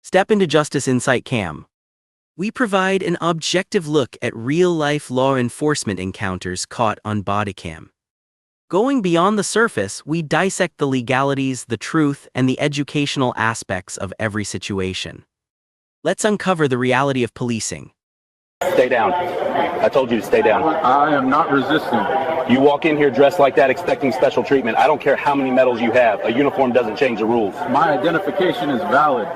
Step into Justice Insight Cam. We provide an objective look at real-life law enforcement encounters caught on bodycam. Going beyond the surface, we dissect the legalities, the truth, and the educational aspects of every situation. Let's uncover the reality of policing. Stay down. I told you to stay down. I am not resisting. You walk in here dressed like that expecting special treatment. I don't care how many medals you have. A uniform doesn't change the rules. My identification is valid.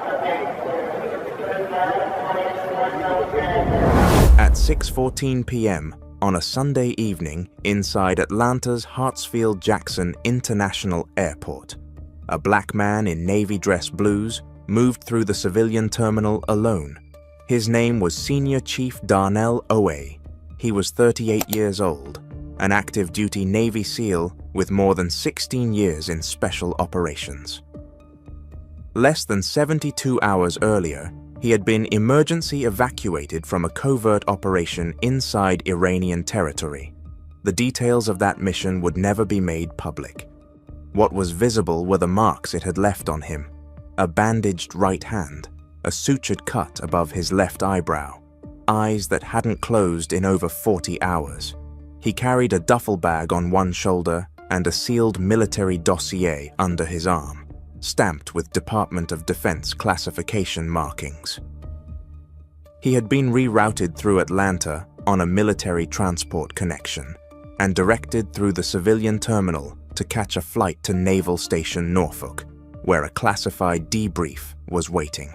At 6:14 p.m. on a Sunday evening inside Atlanta's Hartsfield-Jackson International Airport, a black man in navy dress blues moved through the civilian terminal alone. His name was Senior Chief Darnell Owe. He was 38 years old, an active duty Navy SEAL with more than 16 years in special operations. Less than 72 hours earlier, he had been emergency evacuated from a covert operation inside Iranian territory. The details of that mission would never be made public. What was visible were the marks it had left on him: a bandaged right hand, a sutured cut above his left eyebrow, eyes that hadn't closed in over 40 hours. He carried a duffel bag on one shoulder and a sealed military dossier under his arm, stamped with Department of Defense classification markings. He had been rerouted through Atlanta on a military transport connection and directed through the civilian terminal to catch a flight to Naval Station Norfolk, where a classified debrief was waiting.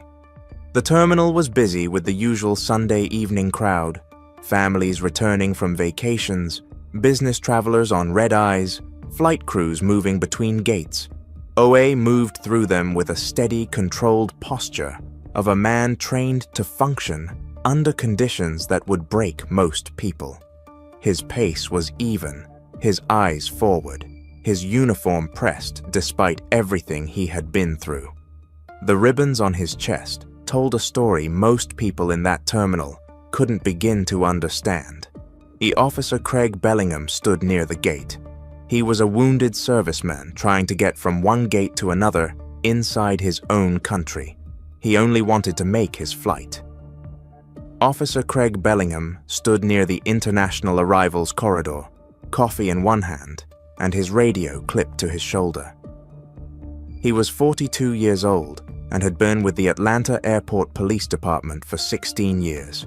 The terminal was busy with the usual Sunday evening crowd, families returning from vacations, business travelers on red-eyes, flight crews moving between gates. Owe moved through them with a steady, controlled posture of a man trained to function under conditions that would break most people. His pace was even, his eyes forward, his uniform pressed despite everything he had been through. The ribbons on his chest told a story most people in that terminal couldn't begin to understand. Officer Craig Bellingham stood near the gate. He was a wounded serviceman trying to get from one gate to another inside his own country. He only wanted to make his flight. Officer Craig Bellingham stood near the international arrivals corridor, coffee in one hand and his radio clipped to his shoulder. He was 42 years old and had been with the Atlanta Airport Police Department for 16 years.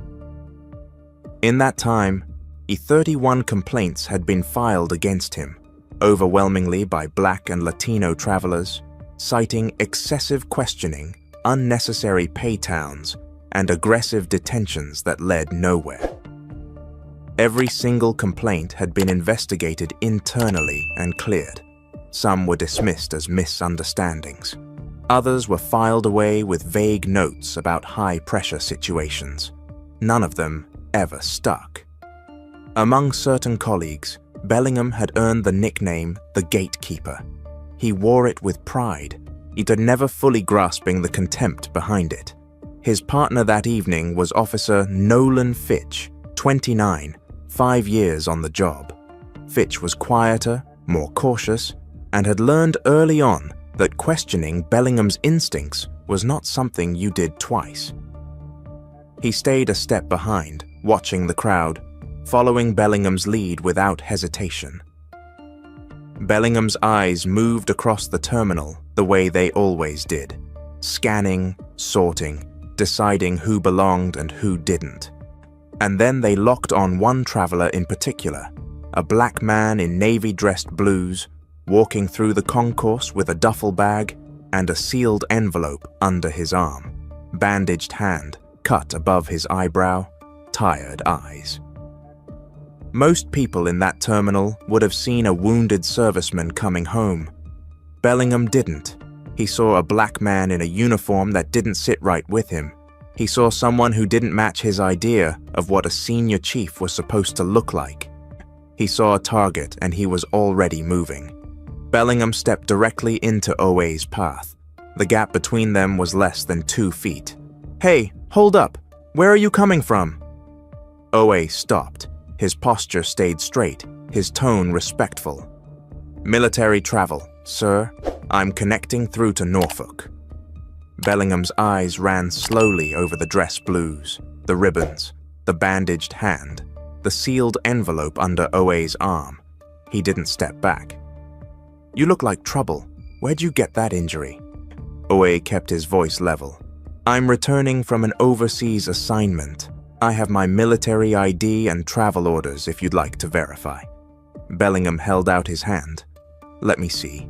In that time, 31 complaints had been filed against him, overwhelmingly by Black and Latino travelers, citing excessive questioning, unnecessary paytowns, and aggressive detentions that led nowhere. Every single complaint had been investigated internally and cleared. Some were dismissed as misunderstandings. Others were filed away with vague notes about high-pressure situations. None of them ever stuck. Among certain colleagues, Bellingham had earned the nickname the Gatekeeper. He wore it with pride, either never fully grasping the contempt behind it. His partner that evening was Officer Nolan Fitch, 29, 5 years on the job. Fitch was quieter, more cautious, and had learned early on that questioning Bellingham's instincts was not something you did twice. He stayed a step behind, watching the crowd, following Bellingham's lead without hesitation. Bellingham's eyes moved across the terminal the way they always did, scanning, sorting, deciding who belonged and who didn't. And then they locked on one traveler in particular, a black man in navy-dressed blues, walking through the concourse with a duffel bag and a sealed envelope under his arm, bandaged hand, cut above his eyebrow, tired eyes. Most people in that terminal would have seen a wounded serviceman coming home. Bellingham didn't. He saw a black man in a uniform that didn't sit right with him. He saw someone who didn't match his idea of what a senior chief was supposed to look like. He saw a target and he was already moving. Bellingham stepped directly into Owe's path. The gap between them was less than 2 feet. "Hey, hold up! Where are you coming from?" Owe stopped. His posture stayed straight, his tone respectful. "Military travel, sir. I'm connecting through to Norfolk." Bellingham's eyes ran slowly over the dress blues, the ribbons, the bandaged hand, the sealed envelope under Owe's arm. He didn't step back. "You look like trouble. Where'd you get that injury?" Owe kept his voice level. "I'm returning from an overseas assignment. I have my military ID and travel orders if you'd like to verify." Bellingham held out his hand. "Let me see."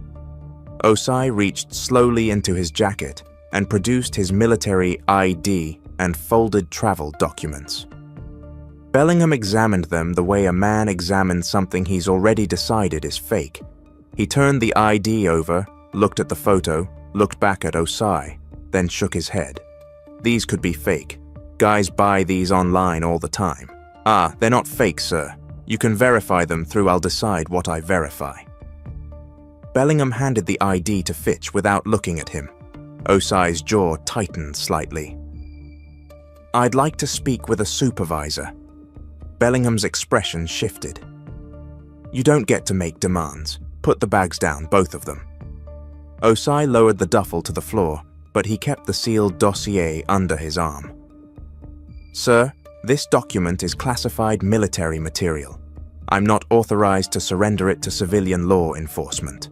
Osai reached slowly into his jacket and produced his military ID and folded travel documents. Bellingham examined them the way a man examines something he's already decided is fake. He turned the ID over, looked at the photo, looked back at Osai, then shook his head. "These could be fake. Guys buy these online all the time." "Ah, they're not fake, sir. You can verify them through I'll decide what I verify." Bellingham handed the ID to Fitch without looking at him. Osai's jaw tightened slightly. "I'd like to speak with a supervisor." Bellingham's expression shifted. "You don't get to make demands. Put the bags down, both of them." Osai lowered the duffel to the floor, but he kept the sealed dossier under his arm. "Sir, this document is classified military material. I'm not authorized to surrender it to civilian law enforcement."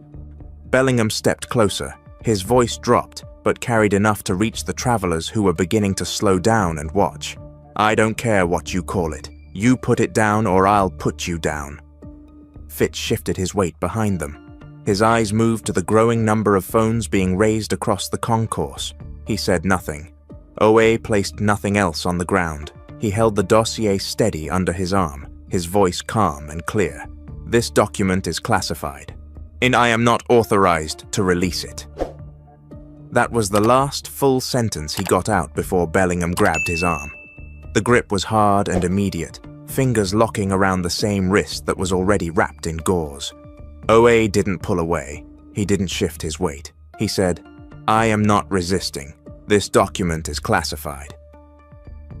Bellingham stepped closer. His voice dropped, but carried enough to reach the travelers who were beginning to slow down and watch. "I don't care what you call it. You put it down or I'll put you down." Fitch shifted his weight behind them. His eyes moved to the growing number of phones being raised across the concourse. He said nothing. Owe placed nothing else on the ground. He held the dossier steady under his arm, his voice calm and clear. "This document is classified, and I am not authorized to release it." That was the last full sentence he got out before Bellingham grabbed his arm. The grip was hard and immediate, fingers locking around the same wrist that was already wrapped in gauze. Owe didn't pull away. He didn't shift his weight. He said, "I am not resisting. This document is classified."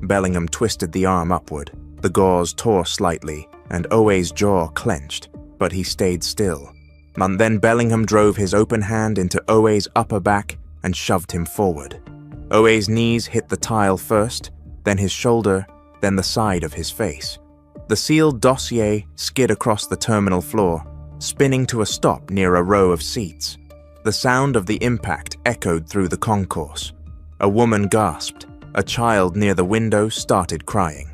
Bellingham twisted the arm upward. The gauze tore slightly, and Owe's jaw clenched, but he stayed still. And then Bellingham drove his open hand into Owe's upper back and shoved him forward. Owe's knees hit the tile first, then his shoulder, then the side of his face. The sealed dossier skid across the terminal floor, spinning to a stop near a row of seats. The sound of the impact echoed through the concourse. A woman gasped. A child near the window started crying.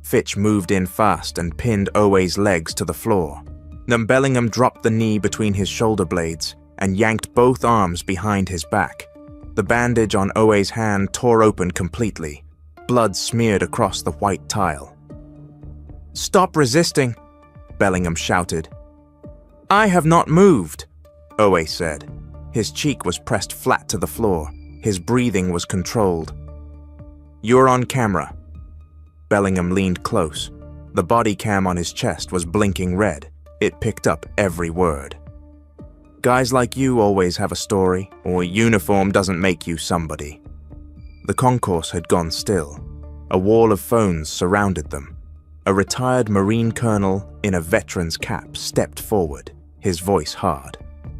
Fitch moved in fast and pinned Owe's legs to the floor. Then Bellingham dropped the knee between his shoulder blades and yanked both arms behind his back. The bandage on Owe's hand tore open completely. Blood smeared across the white tile. "Stop resisting," Bellingham shouted. "I have not moved," Owe said. His cheek was pressed flat to the floor. His breathing was controlled. "You're on camera." Bellingham leaned close. The body cam on his chest was blinking red. It picked up every word. "Guys like you always have a story, or uniform doesn't make you somebody." The concourse had gone still. A wall of phones surrounded them. A retired Marine colonel in a veteran's cap stepped forward, his voice hard.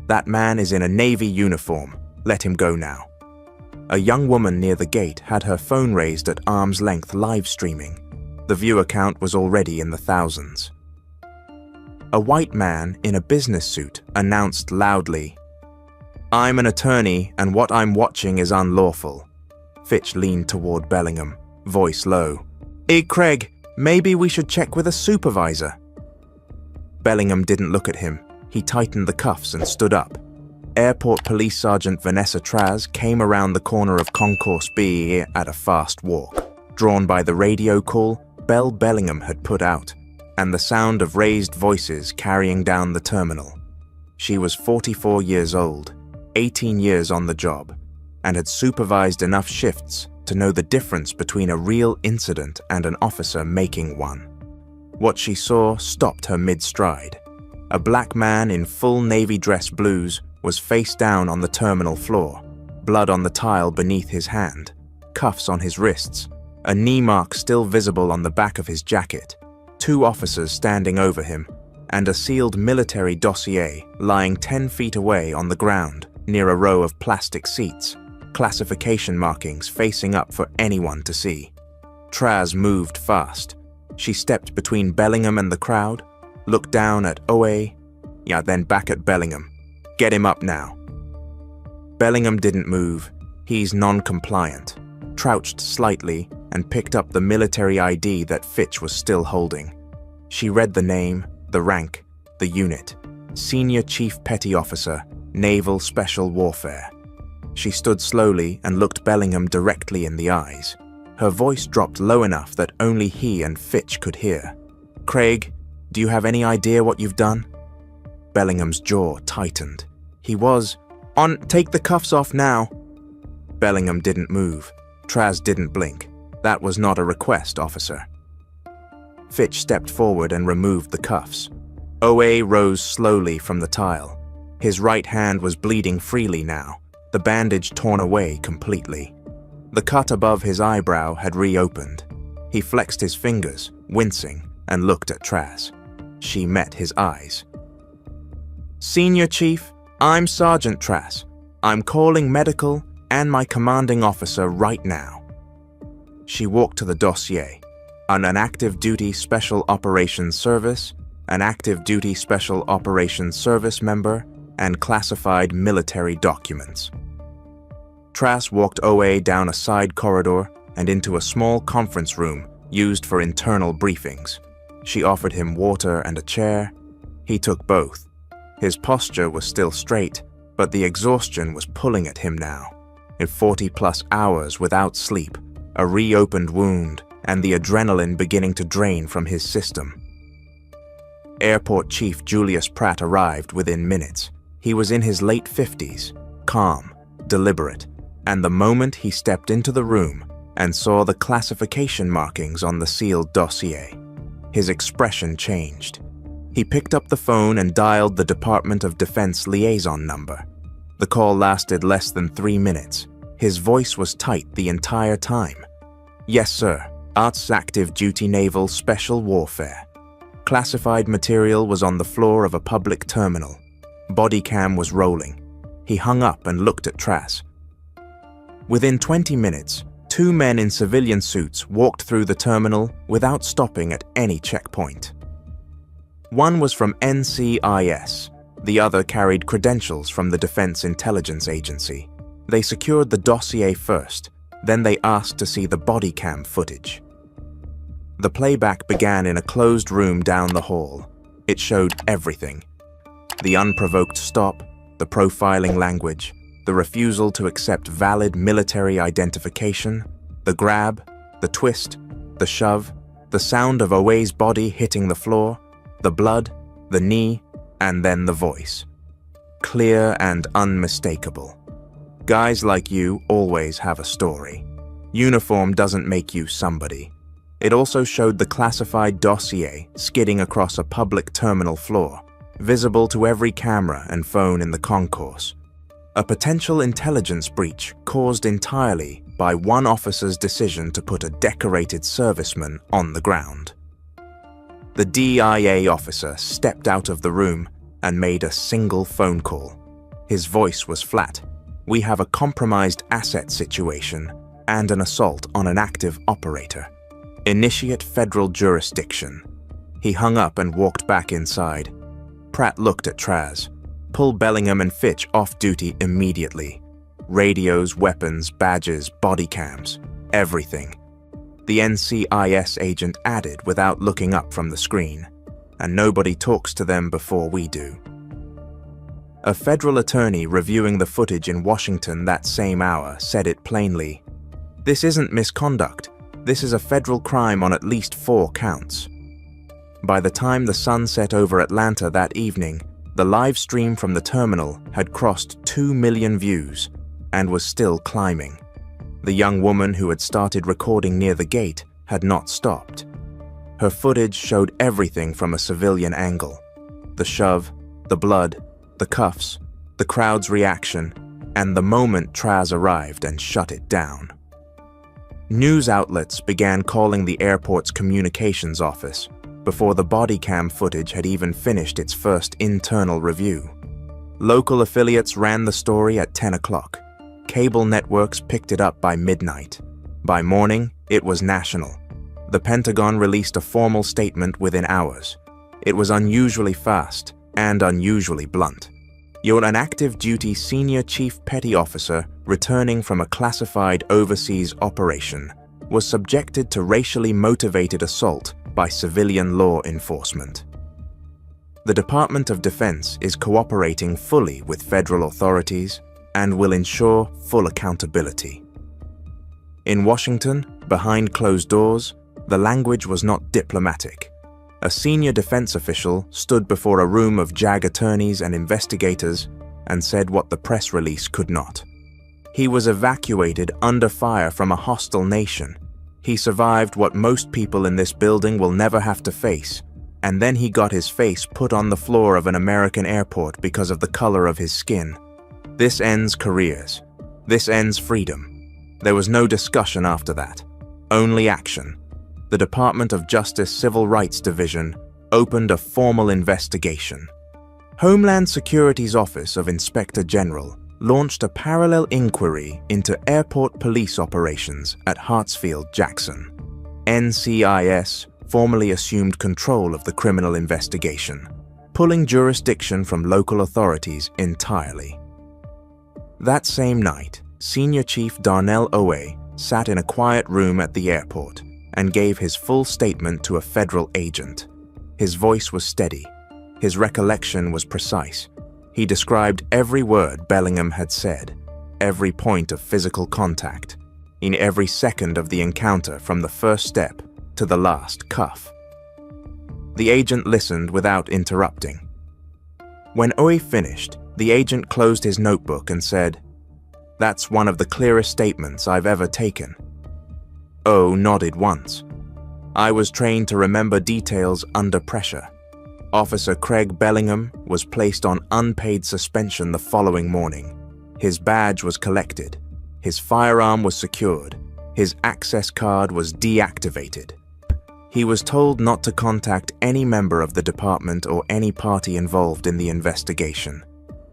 "That man is in a Navy uniform. Let him go now." A young woman near the gate had her phone raised at arm's length live streaming. The viewer count was already in the thousands. A white man in a business suit announced loudly, "I'm an attorney and what I'm watching is unlawful." Fitch leaned toward Bellingham, voice low. "Hey Craig, maybe we should check with a supervisor." Bellingham didn't look at him. He tightened the cuffs and stood up. Airport Police Sergeant Vanessa Traz came around the corner of Concourse B at a fast walk, drawn by the radio call Belle Bellingham had put out, and the sound of raised voices carrying down the terminal. She was 44 years old, 18 years on the job, and had supervised enough shifts to know the difference between a real incident and an officer making one. What she saw stopped her mid-stride. A black man in full Navy dress blues was face down on the terminal floor, blood on the tile beneath his hand, cuffs on his wrists, a knee mark still visible on the back of his jacket, 2 officers standing over him, and a sealed military dossier lying 10 feet away on the ground near a row of plastic seats. classification markings facing up for anyone to see. Traz moved fast. She stepped between Bellingham and the crowd, looked down at Owe, then back at Bellingham. Get him up now. Bellingham didn't move. He's non-compliant, crouched slightly and picked up the military ID that Fitch was still holding. She read the name, the rank, the unit. Senior Chief Petty Officer, Naval Special Warfare. She stood slowly and looked Bellingham directly in the eyes. Her voice dropped low enough that only he and Fitch could hear. Craig, do you have any idea what you've done? Bellingham's jaw tightened. He was, take the cuffs off now. Bellingham didn't move. Traz didn't blink. That was not a request, officer. Fitch stepped forward and removed the cuffs. Owe rose slowly from the tile. His right hand was bleeding freely now, the bandage torn away completely. The cut above his eyebrow had reopened. He flexed his fingers, wincing, and looked at Traz. She met his eyes. Senior Chief, I'm Sergeant Traz. I'm calling medical and my commanding officer right now. She walked to the dossier. On an active duty Special Operations Service, an active duty Special Operations Service member, and classified military documents. Traz walked Owe down a side corridor and into a small conference room used for internal briefings. She offered him water and a chair. He took both. His posture was still straight, but the exhaustion was pulling at him now. In 40+ hours without sleep, a reopened wound, and the adrenaline beginning to drain from his system. Airport Chief Julius Pratt arrived within minutes. He was in his late 50s, calm, deliberate, and the moment he stepped into the room and saw the classification markings on the sealed dossier, his expression changed. He picked up the phone and dialed the Department of Defense liaison number. The call lasted less than 3 minutes. His voice was tight the entire time. Yes, sir. Arts Active Duty Naval Special Warfare. Classified material was on the floor of a public terminal. Body cam was rolling. He hung up and looked at Traz. Within 20 minutes, 2 men in civilian suits walked through the terminal without stopping at any checkpoint. One was from NCIS. The other carried credentials from the Defense Intelligence Agency. They secured the dossier first, then they asked to see the body cam footage. The playback began in a closed room down the hall. It showed everything. The unprovoked stop, the profiling language, the refusal to accept valid military identification, the grab, the twist, the shove, the sound of Owe's body hitting the floor, the blood, the knee, and then the voice. Clear and unmistakable. Guys like you always have a story. Uniform doesn't make you somebody. It also showed the classified dossier skidding across a public terminal floor, visible to every camera and phone in the concourse. A potential intelligence breach caused entirely by one officer's decision to put a decorated serviceman on the ground. The DIA officer stepped out of the room and made a single phone call. His voice was flat. We have a compromised asset situation and an assault on an active operator. Initiate federal jurisdiction. He hung up and walked back inside. Pratt looked at Traz. Pull Bellingham and Fitch off duty immediately. Radios, weapons, badges, body cams, everything. The NCIS agent added without looking up from the screen. And nobody talks to them before we do. A federal attorney reviewing the footage in Washington that same hour said it plainly. This isn't misconduct. This is a federal crime on at least 4 counts. By the time the sun set over Atlanta that evening, the live stream from the terminal had crossed 2 million views and was still climbing. The young woman who had started recording near the gate had not stopped. Her footage showed everything from a civilian angle. The shove, the blood, the cuffs, the crowd's reaction, and the moment Traz arrived and shut it down. News outlets began calling the airport's communications office before the body cam footage had even finished its first internal review. Local affiliates ran the story at 10 o'clock. Cable networks picked it up by midnight. By morning, it was national. The Pentagon released a formal statement within hours. It was unusually fast and unusually blunt. You're an active duty senior chief petty officer returning from a classified overseas operation was subjected to racially motivated assault by civilian law enforcement. The Department of Defense is cooperating fully with federal authorities and will ensure full accountability. In Washington, behind closed doors, the language was not diplomatic. A senior defense official stood before a room of JAG attorneys and investigators and said what the press release could not. He was evacuated under fire from a hostile nation. He survived what most people in this building will never have to face, and then he got his face put on the floor of an American airport because of the color of his skin. This ends careers. This ends freedom. There was no discussion after that. Only action. The Department of Justice Civil Rights Division opened a formal investigation. Homeland Security's Office of Inspector General launched a parallel inquiry into airport police operations at Hartsfield-Jackson. NCIS formally assumed control of the criminal investigation, pulling jurisdiction from local authorities entirely. That same night, Senior Chief Darnell Owe sat in a quiet room at the airport and gave his full statement to a federal agent. His voice was steady. His recollection was precise. He described every word Bellingham had said, every point of physical contact, in every second of the encounter from the first step to the last cuff. The agent listened without interrupting. When Owe finished, the agent closed his notebook and said, "That's one of the clearest statements I've ever taken." O nodded once. "I was trained to remember details under pressure." Officer Craig Bellingham was placed on unpaid suspension the following morning. His badge was collected. His firearm was secured. His access card was deactivated. He was told not to contact any member of the department or any party involved in the investigation.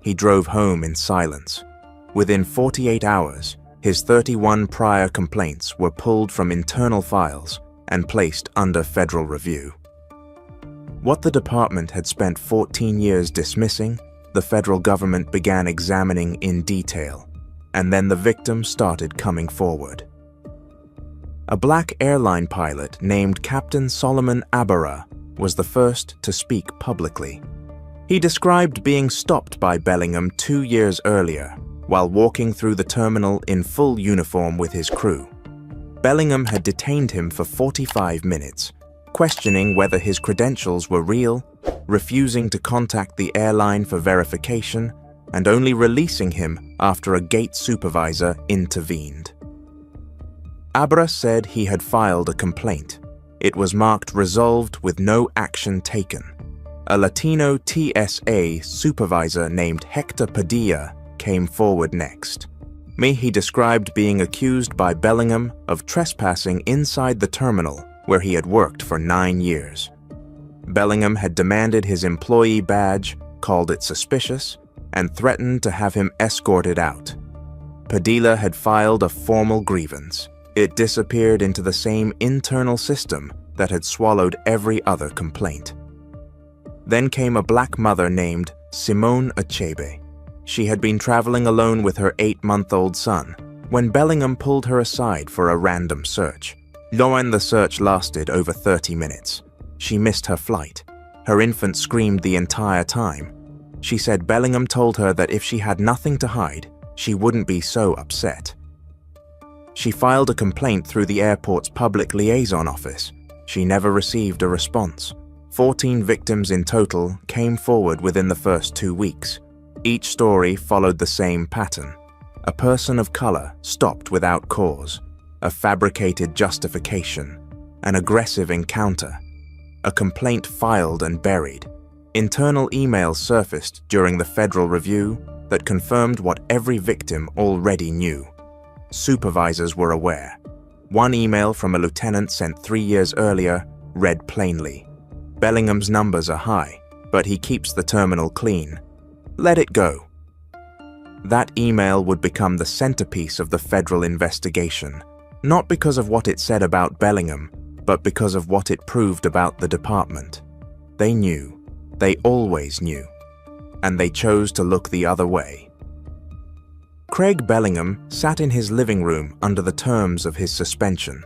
He drove home in silence. Within 48 hours, his 31 prior complaints were pulled from internal files and placed under federal review. What the department had spent 14 years dismissing, the federal government began examining in detail, and then the victims started coming forward. A black airline pilot named Captain Solomon Abara was the first to speak publicly. He described being stopped by Bellingham 2 years earlier while walking through the terminal in full uniform with his crew. Bellingham had detained him for 45 minutes, questioning whether his credentials were real, refusing to contact the airline for verification, and only releasing him after a gate supervisor intervened. Abra said he had filed a complaint. It was marked resolved with no action taken. A Latino TSA supervisor named Hector Padilla came forward next. He described being accused by Bellingham of trespassing inside the terminal where he had worked for 9 years. Bellingham had demanded his employee badge, called it suspicious, and threatened to have him escorted out. Padilla had filed a formal grievance. It disappeared into the same internal system that had swallowed every other complaint. Then came a black mother named Simone Achebe. She had been traveling alone with her 8-month-old son when Bellingham pulled her aside for a random search. The search lasted over 30 minutes. She missed her flight. Her infant screamed the entire time. She said Bellingham told her that if she had nothing to hide, she wouldn't be so upset. She filed a complaint through the airport's public liaison office. She never received a response. 14 victims in total came forward within the first 2 weeks. Each story followed the same pattern. A person of color stopped without cause. A fabricated justification. An aggressive encounter. A complaint filed and buried. Internal emails surfaced during the federal review that confirmed what every victim already knew. Supervisors were aware. One email from a lieutenant sent 3 years earlier read plainly, "Bellingham's numbers are high, but he keeps the terminal clean. Let it go." That email would become the centerpiece of the federal investigation, not because of what it said about Bellingham, but because of what it proved about the department. They knew. They always knew. And they chose to look the other way. Craig Bellingham sat in his living room under the terms of his suspension.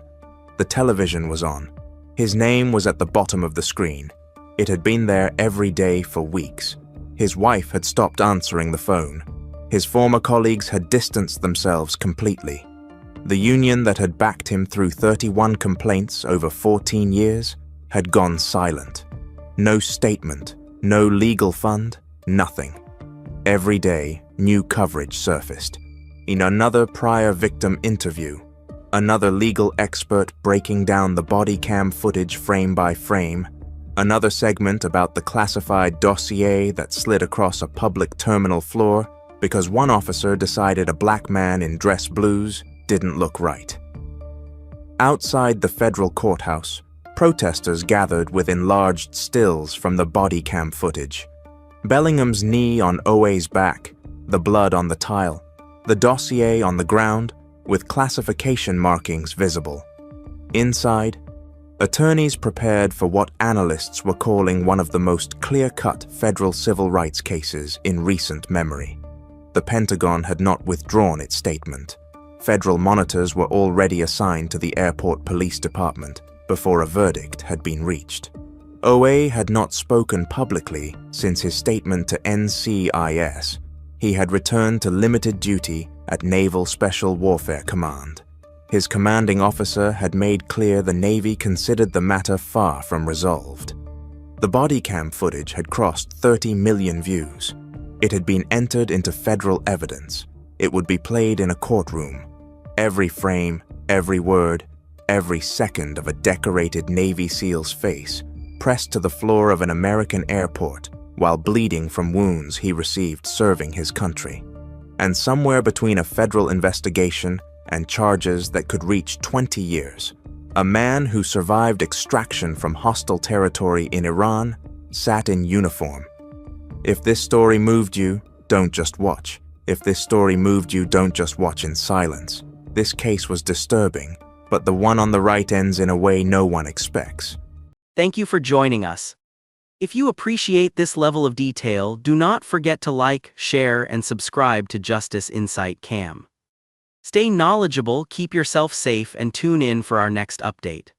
The television was on. His name was at the bottom of the screen. It had been there every day for weeks. His wife had stopped answering the phone. His former colleagues had distanced themselves completely. The union that had backed him through 31 complaints over 14 years had gone silent. No statement, no legal fund, nothing. Every day, new coverage surfaced. In another prior victim interview, another legal expert breaking down the body cam footage frame by frame, another segment about the classified dossier that slid across a public terminal floor because one officer decided a black man in dress blues didn't look right. Outside the federal courthouse, protesters gathered with enlarged stills from the body cam footage. Bellingham's knee on Owe's back, the blood on the tile, the dossier on the ground, with classification markings visible. Inside, attorneys prepared for what analysts were calling one of the most clear-cut federal civil rights cases in recent memory. The Pentagon had not withdrawn its statement. Federal monitors were already assigned to the airport police department before a verdict had been reached. Owe had not spoken publicly since his statement to NCIS. He had returned to limited duty at Naval Special Warfare Command. His commanding officer had made clear the Navy considered the matter far from resolved. The body cam footage had crossed 30 million views. It had been entered into federal evidence. It would be played in a courtroom. Every frame, every word, every second of a decorated Navy SEAL's face pressed to the floor of an American airport while bleeding from wounds he received serving his country. And somewhere between a federal investigation and charges that could reach 20 years, a man who survived extraction from hostile territory in Iran sat in uniform. If this story moved you, don't just watch. If this story moved you, don't just watch in silence. This case was disturbing, but the one on the right ends in a way no one expects. Thank you for joining us. If you appreciate this level of detail, do not forget to like, share, and subscribe to Justice Insight Cam. Stay knowledgeable, keep yourself safe, and tune in for our next update.